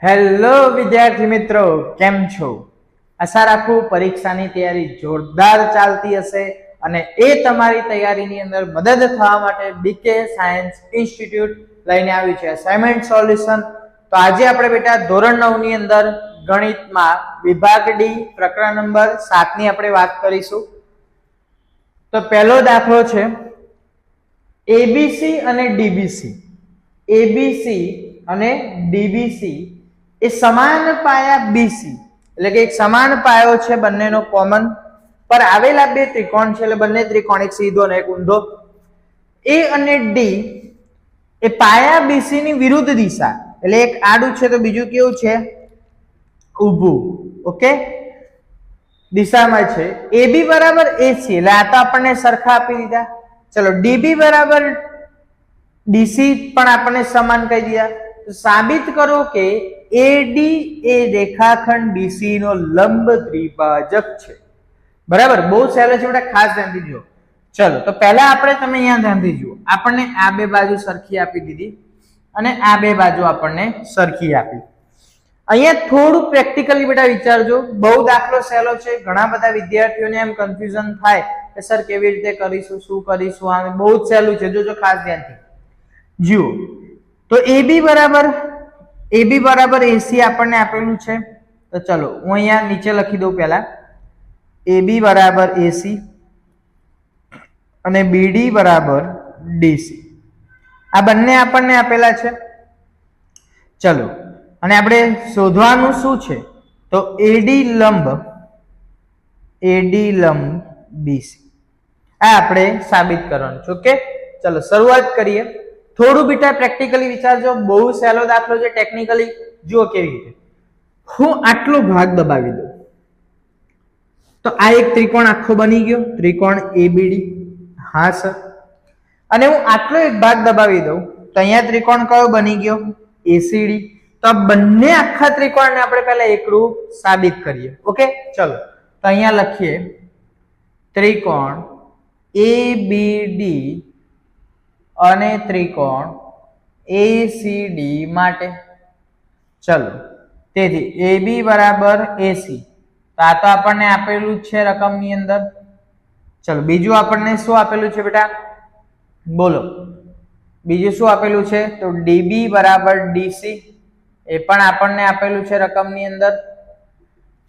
Hello વિદ્યાર્થી મિત્રો, કેમ છો? આશા રાખું પરીક્ષાની તૈયારી જોરદાર ચાલતી હશે અને એ તમારી તૈયારીની અંદર મદદ થવા માટે બીકે સાયન્સ ઇન્સ્ટિટ્યૂટ લઈને આવ્યું છે અસાઇનમેન્ટ સોલ્યુશન. તો આજે આપણે બેટા ધોરણ 9 ની અંદર ગણિતમાં વિભાગ ડી પ્રકરણ નંબર 7 ની આપણે વાત કરીશું. તો પહેલો દાખલો છે એબીસી અને ડીબીસી. એબીસી અને ડીબીસી એ સમાન પાયા બીસી, એટલે કે એક સમાન પાયો છે બંનેનો કોમન, પર આવેલા બે ત્રિકોણ છે, એટલે બંને ત્રિકોણ એક સીધો અને એક ઊંધો. એ અને ડી એ પાયા બીસી ની વિરુદ્ધ દિશા, એટલે એક આડું છે તો બીજું કેવું છે? ઊભું. ઓકે, દિશામાં છે. એબી બરાબર એસી, એટલે આ તો આપણને સરખા આપી દીધા. ચલો ડીબી બરાબર ડીસી પણ આપણને સમાન કહી દીધા. તો સાબિત કરો કે એડી એ રેખાખંડ બીસી નો લંબ દ્વિભાજક છે. બરાબર, બહુ સહેલો છે બેટા, ખાસ ધ્યાનથી જુઓ. ચલો તો પહેલા આપણે, તમે અહીંયા ધ્યાનથી જુઓ, આપણને આ બે બાજુ સરખી આપી દીધી અને આ બે બાજુ આપણને સરખી આપી. અહીંયા થોડું પ્રેક્ટિકલી બેટા વિચારજો. બહુ દાખલો સહેલો છે, ઘણા બધા વિદ્યાર્થીઓને એમ કન્ફ્યુઝન થાય કે સર કેવી રીતે કરીશું, શું કરીશું. આ બહુ જ સહેલું છે, જોજો ખાસ ધ્યાનથી જુઓ. તો એબી બરાબર એસી આપણને આપેલું છે. તો ચલો હું અહીંયા નીચે લખી દઉં. પહેલા એબી બરાબર એસી અને બીડી બરાબર ડીસી, આ બંને આપણને આપેલા છે. ચલો, અને આપણે શોધવાનું શું છે? તો એડી લંબ બીસી, આ આપણે સાબિત કરવાનું છે. ઓકે, ચલો શરૂઆત કરીએ. થોડું બેટા પ્રેક્ટિકલી વિચારજો, બહુ સહેલો દાખલો છે. ટેકનિકલી જુઓ કેવી રીતે. હું આટલો ભાગ દબાવી દઉં તો આ એક ત્રિકોણ આખો બની ગયો, ત્રિકોણ એબીડી. હા સર. અને હું આટલો એક ભાગ દબાવી દઉં તો અહીંયા ત્રિકોણ કયો બની ગયો? એસીડી. તો આ બંને આખા ત્રિકોણને આપણે પહેલા એકરૂપ સાબિત કરીએ. ઓકે, ચલો તો અહીંયા લખીએ ત્રિકોણ એબીડી અને ત્રિકોણ એસીડી માટે. ચલો, તેથી એબી બરાબર એસી, તો આ તો આપણને આપેલું છે રકમની અંદર. ચલો બીજું આપણને શું આપેલું છે બેટા? બોલો, બીજું શું આપેલું છે? તો ડીબી બરાબર ડીસી, એ પણ આપણને આપેલું છે રકમની અંદર.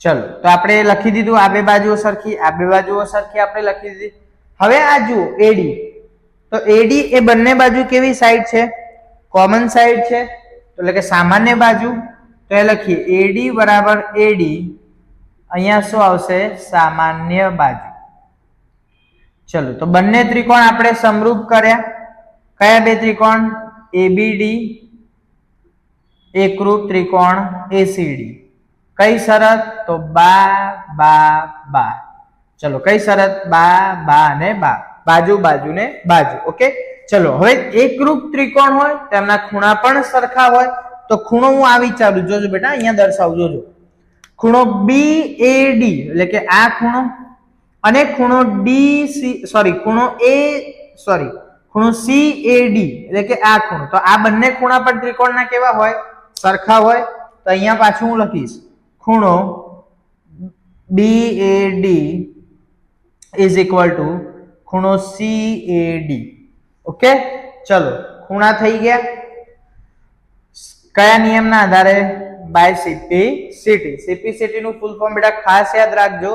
ચલો તો આપણે લખી દીધું, આ બે બાજુઓ સરખી, આ બે બાજુઓ સરખી આપણે લખી દીધી. હવે આ જુઓ એડી, તો એડી એ બંને બાજુ કેવી સાઈડ છે? કોમન સાઈડ છે, એટલે કે સામાન્ય બાજુ. તો એ લખીએ એડી બરાબર એડી, અહીંયા શું આવશે? સામાન્ય બાજુ. ચલો તો બંને ત્રિકોણ આપણે સમરૂપ કર્યા. કયા બે ત્રિકોણ? એબીડી એકરૂપ ત્રિકોણ એસીડી. કઈ શરત? તો બા બા બા. ચલો કઈ શરત? બા બા ને બા, બાજુ બાજુ ને બાજુ. ઓકે, ચલો હવે એકરૂપ ત્રિકોણ હોય તેમના ખૂણા પણ સરખા હોય. તો ખૂણો હું આ વિચારું, જોજો બેટા અહીંયા દર્શાવું, જોજો. ખૂણો BAD એટલે કે આ ખૂણો, અને ખૂણો ખૂણો CAD એટલે કે આ ખૂણો. તો આ બંને ખૂણા પર ત્રિકોણના કેવા હોય? સરખા હોય. તો અહીંયા પાછું હું લખીશ ખૂણો BAD ઇઝ ઇક્વલ ટુ ખૂણો CAD. ઓકે, ચલો ખૂણા થઈ ગયા. કયા નિયમના આધારે? બાય સીપીસીટી નું ફૂલ ફોર્મ બેટા ખાસ યાદ રાખજો.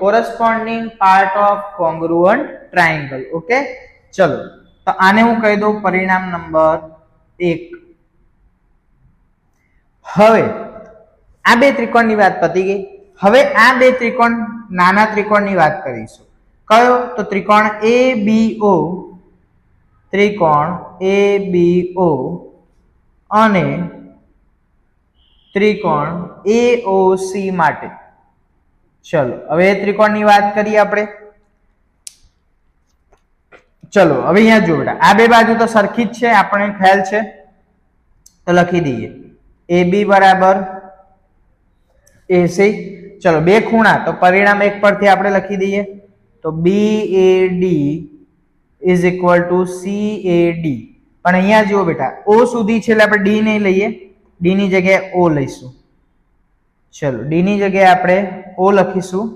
Corresponding part of congruent triangle. Okay, ચલો તો આને હું કહી દઉં પરિણામ નંબર 1. હવે આ બે ત્રિકોણની વાત પતી ગઈ. હવે આ બે ત્રિકોણ, નાના ત્રિકોણની વાત કરીશું. કયો? તો ત્રિકોણ ABO અને ત્રિકોણ AOC માટે. ચલો હવે એ ત્રિકોણની વાત કરીએ આપણે. ચલો હવે અહીંયા જો બેટા, આ બે બાજુ તો સરખી જ છે, આપણને ખ્યાલ છે. તો લખી દઈએ AB બરાબર AC. ચલો બે ખૂણા, તો પરિણામ એક પરથી આપણે લખી દઈએ. તો BAD is equal to CAD. પણ અહીંયા જુઓ બેટા, O સુધી છે એટલે આપણે D નહીં લઈએ, D ડી ની જગ્યાએ ઓ લઈશું. ચલો ડી ની જગ્યાએ આપણે ઓ લખીશું.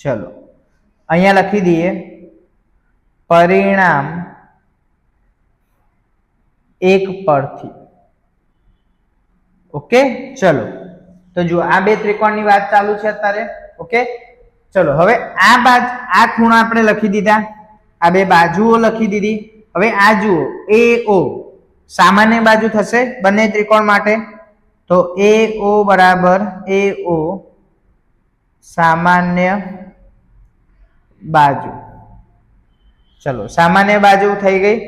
ચલો અહીંયા લખી દઈએ પરિણામ એક પરથી. ઓકે ચલો તો જો આ બે ત્રિકોણની વાત ચાલુ છે અત્યારે. ઓકે ચલો હવે આ ખૂણા આપણે લખી દીધા, આ બે બાજુઓ લખી દીધી. હવે આ જુઓ AO સામાન્ય બાજુ થશે બંને ત્રિકોણ માટે. તો AO બરાબર AO સામાન્ય બાજુ. ચલો સામાન્ય બાજુ થઈ ગઈ.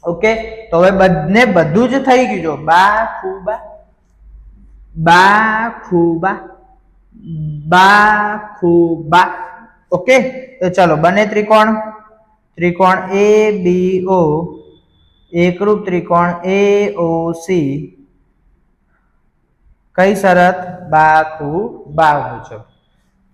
ઓકે તો હવે બધું જ થઈ ગયું. જો બા ખૂબા. ઓકે તો ચલો બંને ત્રિકોણ ABO એકરૂપ ત્રિકોણ AOC કઈ શરત? બાખૂબા મુજબ.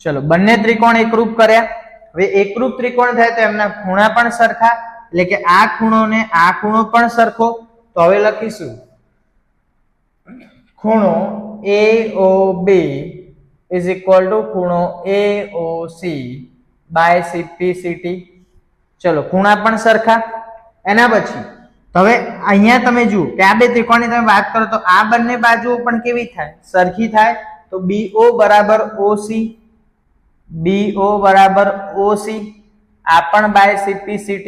ચલો બંને ત્રિકોણ એકરૂપ કર્યા. હવે એકરૂપ ત્રિકોણ થાય તો એમના ખૂણા પણ સરખા, એટલે કે આ ખૂણો ને આ ખૂણો પણ સરખો. તો હવે લખીશું ખૂણો AOB is equal to ખૂણો AOC by CPCT. ચલો ખૂણા પણ સરખા. એના પછી હવે અહીંયા તમે જુઓ કે આ બે ત્રિકોણની તમે વાત કરો તો આ બંને બાજુઓ પણ કેવી થાય? સરખી થાય. તો BO બરાબર OC, BO બરાબર OC, આ પણ બાય CPCT.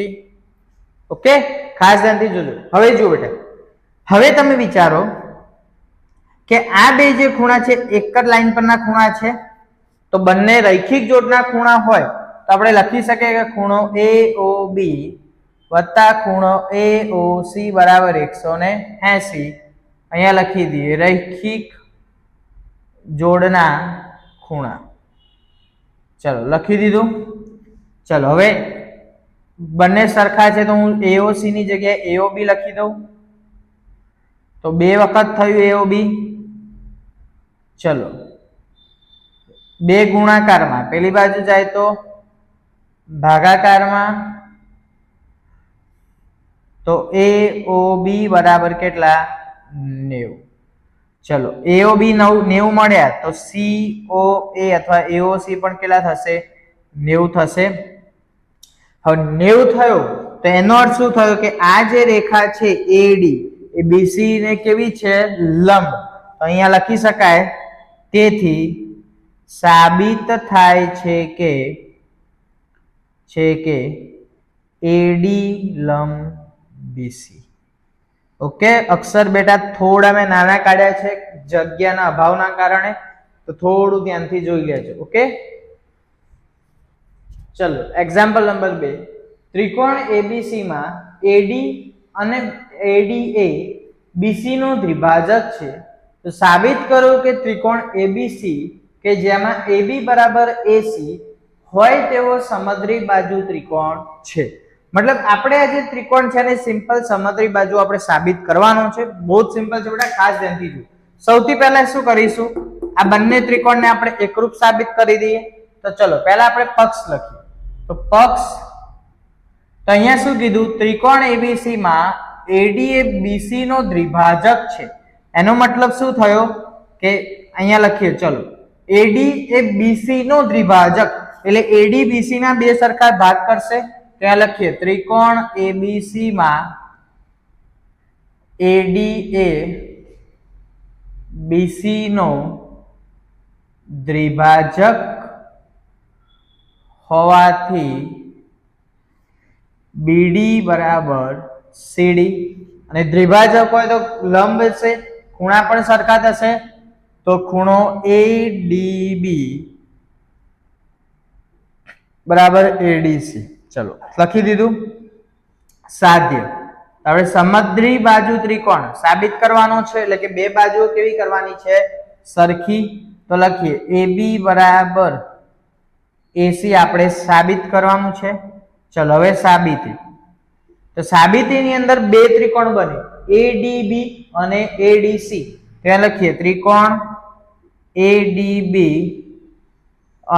ઓકે ખાસ ધ્યાનથી જોજો. હવે જુઓ બેટા, હવે તમે વિચારો કે આ બે જે ખૂણા છે એક જ લાઈન પરના ખૂણા છે. તો બંને રૈખિક જોડના ખૂણા હોય તો આપણે લખી શકીએ કે ખૂણો AOB વત્તા ખૂણો AOC બરાબર 180. અહીંયા લખી દઈએ રૈખિક જોડના ખૂણા. ચલો લખી દીધું. ચલો હવે બંને સરખા છે તો હું AOC ની જગ્યાએ AOB લખી દઉં. તો બે વખત થયું AOB. ચલો બે ગુણાકારમાં પેલી બાજુ જાય તો ભાગાકારમાં. તો AOB બરાબર કેટલા? 90. ચલો AOB 90 મળ્યા તો COA અથવા AOC પણ કેટલા થશે? 90 થશે. હવે 90 થયો તો એનો અર્થ શું થયો કે આ જે રેખા છે AD એ BC ને કેવી છે? લંબ. તો અહીંયા લખી શકાય તેથી સાબિત થાય છે કે AD લંબ BC. ઓકે અક્ષર બેટા થોડા મેં નાના કાઢ્યા છે જગ્યાના અભાવના કારણે, તો થોડું ધ્યાનથી જોઈ લેજો. ઓકે ચલો એક્ઝામ્પલ નંબર 2. ત્રિકોણ ABC માં AD અને ADA BC નો દ્વિભાજક છે. તો સાબિત કરો કે ત્રિકોણ ABC કે જેમાં AB બરાબર AC હોય તેવો સમદ્રી બાજુ ત્રિકોણ છે. મતલબ આપણે આ જે ત્રિકોણ છે ને સિમ્પલ સમદ્રી બાજુ આપણે સાબિત કરવાનો છે. બહુ જ સિમ્પલ છે બેટા, ખાસ ધ્યાનથી જુઓ. સૌથી પહેલા શું કરીશું? આ બંને ત્રિકોણને આપણે એકરૂપ સાબિત કરી દઈએ. તો ચલો પહેલા આપણે પક્ષ લખીએ. તો પક્ષ તો અહીંયા શું કીધું? ત્રિકોણ ABC માં AD એ BC નો દ્વિભાજક છે. એનો મતલબ શું થયો કે અહીંયા લખીએ. ચલો AD એ BC નો દ્વિભાજક એટલે AD BC ના બે સરખા ભાગ કરશે. ત્યાં લખીએ ત્રિકોણ ABC માં AD એ BC નો દ્વિભાજક હોવાથી BD બરાબર CD. અને દ્વિભાજક હોય તો લંબ છે, ખૂણા પણ સરખા થશે. તો ખૂણો ADB બરાબર ADC. ચલો લખી દીધું. સાધ્ય. હવે સમદ્રી બાજુ ત્રિકોણ સાબિત કરવાનો છે એટલે કે બે બાજુઓ કેવી કરવાની છે? સરખી. તો લખીએ AB બરાબર AC આપણે સાબિત કરવાનું છે. ચલો હવે સાબિતી. તો સાબિતીની અંદર બે ત્રિકોણ બને ADB અને ADC. ત્યાં લખીએ ત્રિકોણ ADB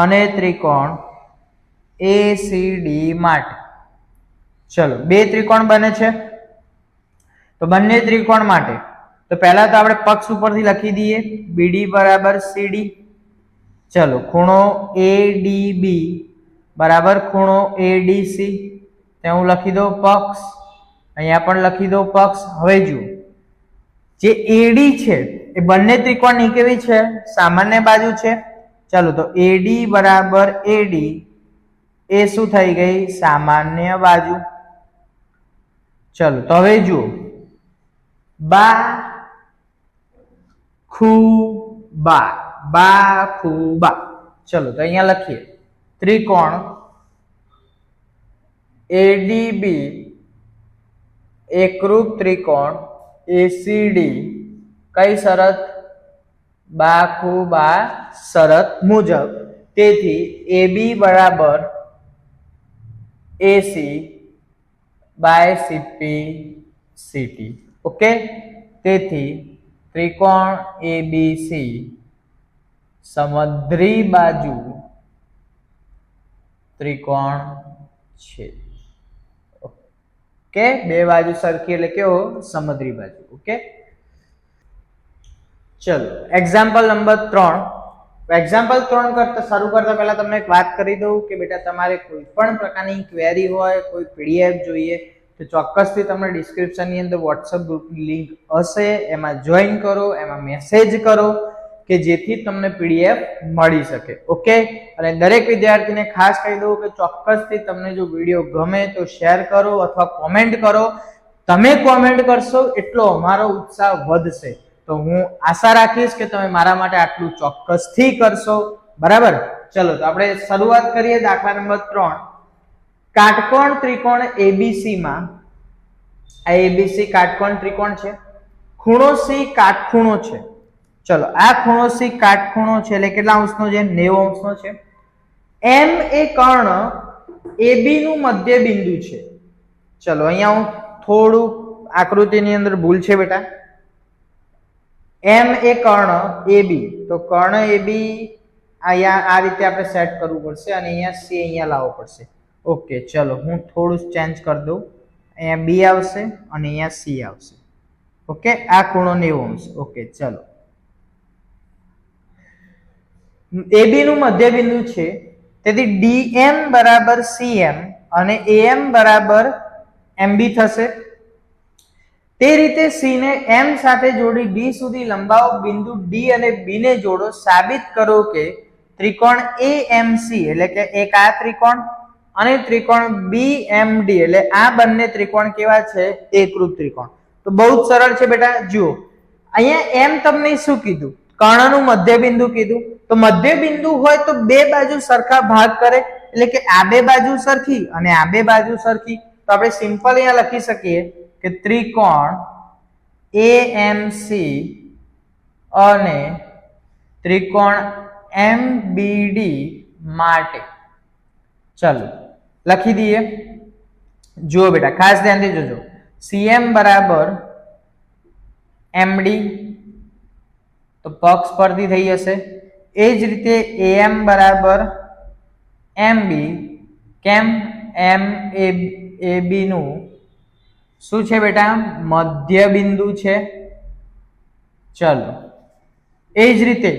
અને ત્રિકોણ ACD માટે. ચલો બે ત્રિકોણ બને છે. તો બંને ત્રિકોણ માટે તો પહેલા તો આપણે પક્ષ ઉપરથી લખી દઈએ BD બરાબર CD. ચલો ખૂણો ADB બરાબર ખૂણો ADC. ત્યાં હું લખી દઉં પક્ષ, અહીંયા પણ લખી દઉં પક્ષ. હવે જુઓ જે AD છે એ બંને ત્રિકોણની કેવી છે? સામાન્ય બાજુ છે. ચલો તો AD બરાબર AD એ શું થઈ ગઈ? સામાન્ય બાજુ. ચલો તો હવે જુઓ બાખુબા. ચલો તો અહીંયા લખીએ ત્રિકોણ ADB એકરૂપ ત્રિકોણ ACD કઈ શરત? બાખુબા શરત મુજબ. તેથી AB બરાબર AC by CP CT. Okay, તેથી ત્રિકોણ ABC સમદ્રી બાજુ ત્રિકોણ છે. ઓકે, બે બાજુ સરખી એટલે કેવો? સમદ્રી બાજુ. ઓકે, ચલો એક્ઝામ્પલ નંબર 3. એક્ઝામ્પલ 3 કરતા શરૂ કરતા પહેલા તમને એક વાત કરી દઉં કે બેટા તમારે કોઈ પણ પ્રકારની ક્વેરી હોય, કોઈ PDF જોઈએ તો ચોક્કસથી તમને ડિસ્ક્રિપ્શનની અંદર WhatsApp ગ્રુપની લિંક હશે, એમાં જોઈન કરો, એમાં મેસેજ કરો કે જેથી તમને PDF મળી શકે. ઓકે, અને દરેક વિદ્યાર્થીને ખાસ કહી દઉં કે ચોક્કસથી તમને જો વિડીયો ગમે તો શેર કરો અથવા કોમેન્ટ કરો. તમે કોમેન્ટ કરશો એટલો અમારો ઉત્સાહ વધશે. તો હું આશા રાખીશ કે તમે મારા માટે આટલું ચોક્કસથી કરશો. બરાબર, ચલો તો આપણે શરૂઆત કરીએ. દાખલા નંબર 3. કાટકોણ ત્રિકોણ ABC માં આ ABC કાટકોણ ત્રિકોણ છે. ખૂણો C કાટખૂણો છે. ચલો આ ખૂણો C કાટખૂણો છે એટલે કેટલા અંશનો છે? 90 અંશનો છે. M એ કર્ણ AB નું મધ્ય બિંદુ છે. ચલો અહીંયા હું થોડું આકૃતિની અંદર ભૂલ છે બેટા. M એ કર્ણ AB, તો કર્ણ AB અહીંયા આ રીતે આપણે સેટ કરવું પડશે અને અહીંયા C અહીંયા લાવવો પડશે. ઓકે, ચલો હું થોડું ચેન્જ કરી દઉં. અહીંયા B આવશે અને અહીંયા C આવશે. ઓકે, આ ખૂણો 90 અંશ. ઓકે, ચલો AB નું મધ્ય બિંદુ છે, તેથી DM બરાબર CM અને AM બરાબર MB થશે. તે રીતે C ને M સાથે જોડી D સુધી લંબાવો. બિંદુ D અને B ને જોડો. સાબિત કરો કે ત્રિકોણ AMC એટલે કે એક આ ત્રિકોણ અને ત્રિકોણ BMD એટલે આ બંને ત્રિકોણ કેવા છે? એકરૂપ ત્રિકોણ. તો બહુ જ સરળ છે બેટા. જુઓ અહીંયા M તમને શું કીધું? કર્ણનું મધ્ય બિંદુ કીધું. તો મધ્ય બિંદુ હોય તો બે બાજુ સરખા ભાગ કરે એટલે કે આ બે બાજુ સરખી અને આ બે બાજુ સરખી. તો આપણે સિમ્પલ અહીંયા લખી શકીએ કે ત્રિકોણ AMC અને ત્રિકોણ MBD માટે ચલો લખી દઈએ. જુઓ બેટા ખાસ ધ્યાનથી જોજો. CM બરાબર MD તો પક્ષ પરથી થઈ જશે. એ જ રીતે AM બરાબર MB. કેમ? MAB નું શું છે બેટા? મધ્ય બિંદુ છે. ચલો એ જ રીતે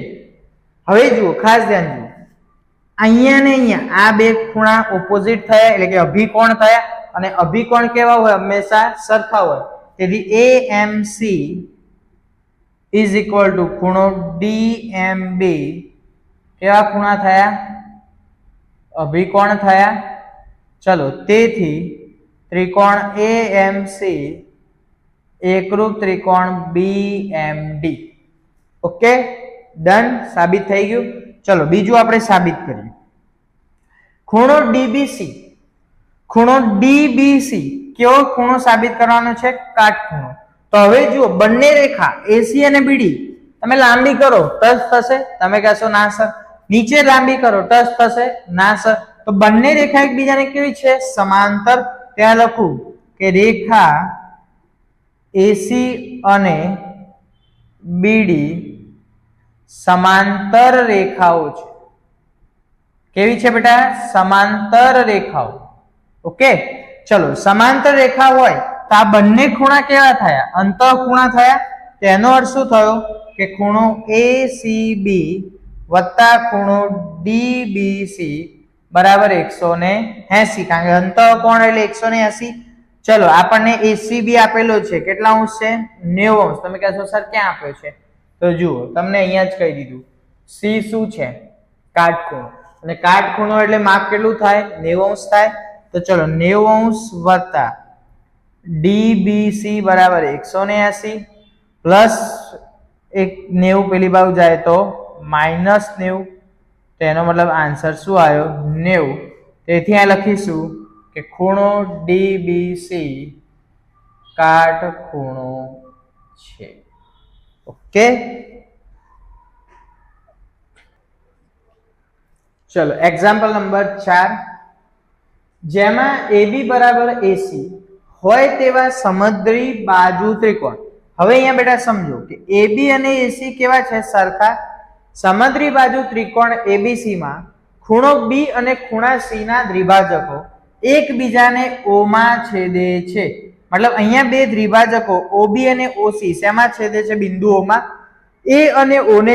હવે જુઓ ખાસ ધ્યાન જુઓ. અહીંયા ને અહીંયા આ બે ખૂણા ઓપોઝિટ થયા એટલે કે અભિકોણ થયા અને અભિકોણ કેવા હોય? હંમેશા સરખા હોય. તેથી AMC ઇઝ ઇક્વલ ટુ ખૂણો DMB કેવા ખૂણા થયા? અભિકોણ થયા. ચલો તેથી ત્રિકોણ AMC એકરૂપ ત્રિકોણ BMD. ઓકે, ડન, સાબિત થઈ ગયું. ચલો બીજું આપણે સાબિત કરીએ. ખૂણો DBC. ખૂણો DBC કેવો ખૂણો સાબિત કરવાનો છે? કાટખૂણો. તો હવે જુઓ બંને રેખા AC અને BD તમે લાંબી કરો ટચ થશે. તમે કહેશો ના સર. નીચે લાંબી કરો ટચ થશે. ના સર. તો બંને રેખા એકબીજાને કેવી છે? સમાંતર. ત્યાં લખું કે રેખા AC અને BD સમાંતર રેખાઓ છે. કેવી છે બેટા? સમાંતર રેખાઓ. ઓકે, ચલો સમાંતર રેખા હોય તો આ બંને ખૂણા કેવા થયા? અંતઃ ખૂણા થયા. તેનો અર્થ શું થયો કે ખૂણો ACB વત્તા ખૂણો DBC બરાબર 180, કારણ કે અંતઃકોણ એટલે 180. ચલો આપણને ACB આપેલો છે, કેટલા અંશ છે? 90 અંશ. તમે કહેશો સર ક્યાં આપ્યો છે? તો જુઓ તમને અહીંયા જ કહી દીધું. C શું છે? કાટખૂણો, અને કાટખૂણો એટલે માપ કેટલું થાય? 90 અંશ થાય. તો ચલો 90 અંશ વત્તા DBC બરાબર 180 પ્લસ 90 પેલી બાજુ જાય તો -90. તો એનો મતલબ આન્સર શું આવ્યો? 90. તેથી આ લખીશું કે ખૂણો DBC કાટખૂણો છે. ઓકે, ચલો એક્ઝામ્પલ નંબર 4, જેમાં AB બરાબર AC હોય તેવા સમદ્રી બાજુ ત્રિકોણ. હવે અહીંયા બેટા સમજો કે AB અને AC કેવા છે? સરખા. સમદ્રી બાજુ ત્રિકોણ ABC માં ખૂણો B અને ખૂણા C ના દ્વિભાજકો એકબીજાને O માં છેદે છે. મતલબ અહીંયા બે દ્વિભાજકો OB અને OC શેમાં છેદે છે? બિંદુઓમાં. A અને O ને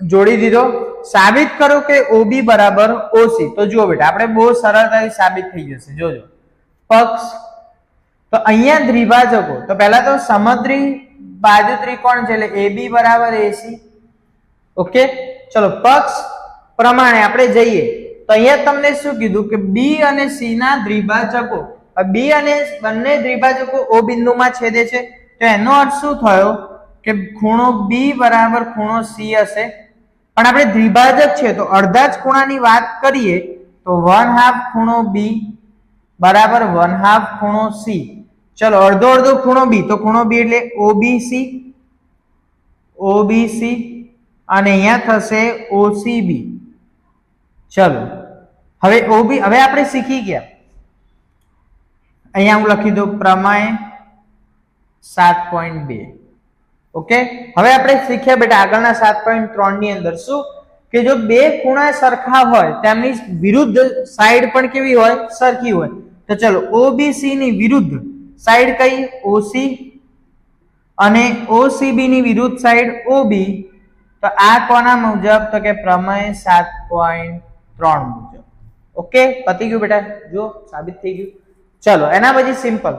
જોડી દીધો. સાબિત કરો કે OB બરાબર OC. તો જુઓ બેટા આપણે બહુ સરળતાથી સાબિત થઈ જશે. જોજો પક્ષ. તો અહીંયા દ્વિભાજકો, તો પહેલા તો સમદ્રી બાજુ ત્રિકોણ છે એટલે AB બરાબર AC. ઓકે, ચલો પક્ષ પ્રમાણે આપણે જઈએ તો અહીંયા તમને શું કીધું કે B અને C ના દ્વિભાજકો, B અને બંને દ્વિભાજકો O બિંદુમાં છેદે છે. તો એનો અર્થ શું થયો કે ખૂણો B બરાબર ખૂણો C હશે. પણ આપણે દ્વિભાજક છે તો અડધા જ ખૂણાની વાત કરીએ તો 1/2 ખૂણો B બરાબર 1/2 ખૂણો C. ચલો અડધો અડધો ખૂણો B, તો ખૂણો B એટલે OBC અને અહીંયા થશે OCB. ચલો હવે OB, હવે આપણે શીખી ગયા. અહીંયા હું લખી દઉં પ્રમેય 7.2. ઓકે, હવે આપણે શીખ્યા બેટા આગળના 7.3 ની અંદર શું કે જો બે ખૂણા સરખા હોય તેમની વિરુદ્ધ સાઈડ પણ કેવી હોય? સરખી હોય. તો ચલો OBC ની વિરુદ્ધ સાઈડ કઈ? OC, અને OCB ની વિરુદ્ધ સાઈડ OB. તો આ કોના મુજબ? તો કે પ્રમેય 7.3 મુજબ. ઓકે, પતી ગયું બેટા, જો સાબિત થઈ ગયું. ચલો એના પછી સિમ્પલ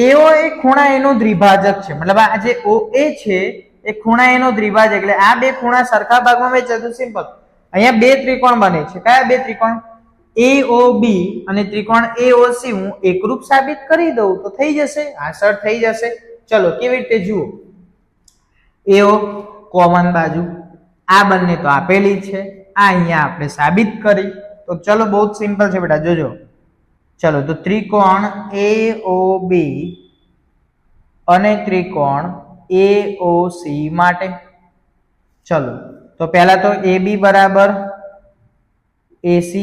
AO એ ખૂણા A નો દ્વિભાજક છે. મતલબ આ જે OA છે એ ખૂણા A નો દ્વિભાજક, એટલે આ બે ખૂણા સરખા ભાગમાં વહેંચે તો સિમ્પલ. અહીંયા બે ત્રિકોણ બને છે. કયા બે ત્રિકોણ? AOB અને ત્રિકોણ AOC. હું એકરૂપ સાબિત કરી દઉં તો થઈ જશે, આન્સર થઈ જશે. ચલો કેવી રીતે જુઓ. AO કોમન બાજુ, આ બંને તો આપેલી છે, આ અહીંયા આપણે સાબિત કરી. તો ચલો બહુ જ સિમ્પલ છે બેટા, જોજો. ચલો તો ત્રિકોણ AOB અને ત્રિકોણ AOC માટે ચલો તો પહેલા તો AB બરાબર AC.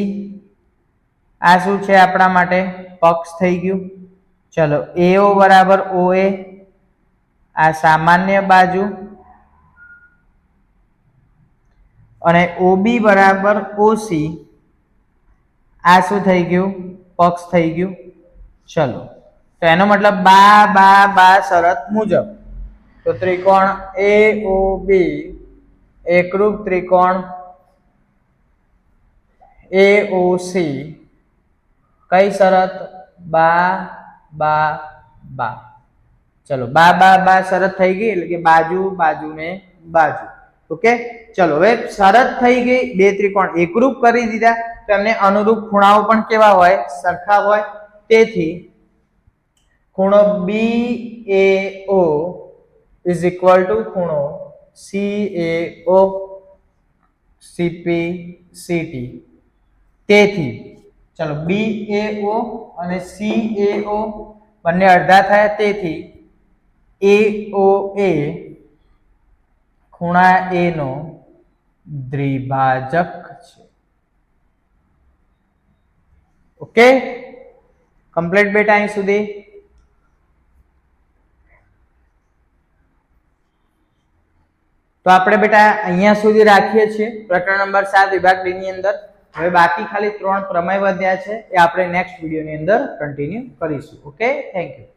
આ શું છે આપણા માટે? પક્ષ થઈ ગયું. ચલો AO બરાબર OA, આ સામાન્ય બાજુ, અને OB બરાબર OC, આ શું થઈ ગયું? પક્ષ થઈ ગયું. ચલો તો એનો મતલબ બા શરત મુજબ તો ત્રિકોણ AOB એકરૂપ ત્રિકોણ AOC કઈ શરત? બા. ચલો બા શરત થઈ ગઈ એટલે કે બાજુ ને બાજુ. ઓકે, ચલો હવે શરત થઈ ગઈ, બે ત્રિકોણ એકરૂપ કરી દીધા તો એમને અનુરૂપ ખૂણાઓ પણ કેવા હોય? સરખા હોય. તેથી ખૂણો BAO ઇઝ ઇક્વલ ટુ ખૂણો CAO CPCT. તેથી ચલો BAO અને CAO બંને અડધા થયા, તેથી AOA ખૂણા A નો દ્વિભાજક છે. ઓકે, કમ્પ્લીટ બેટા અહીં સુધી. તો આપણે બેટા અહીંયા સુધી રાખીએ છીએ પ્રકરણ નંબર 7 વિભાગ ડી ની અંદર. હવે બાકી ખાલી 3 પ્રમેય વધ્યા છે, એ આપણે નેક્સ્ટ વિડીયોની અંદર કન્ટિન્યુ કરીશું. Okay, thank you.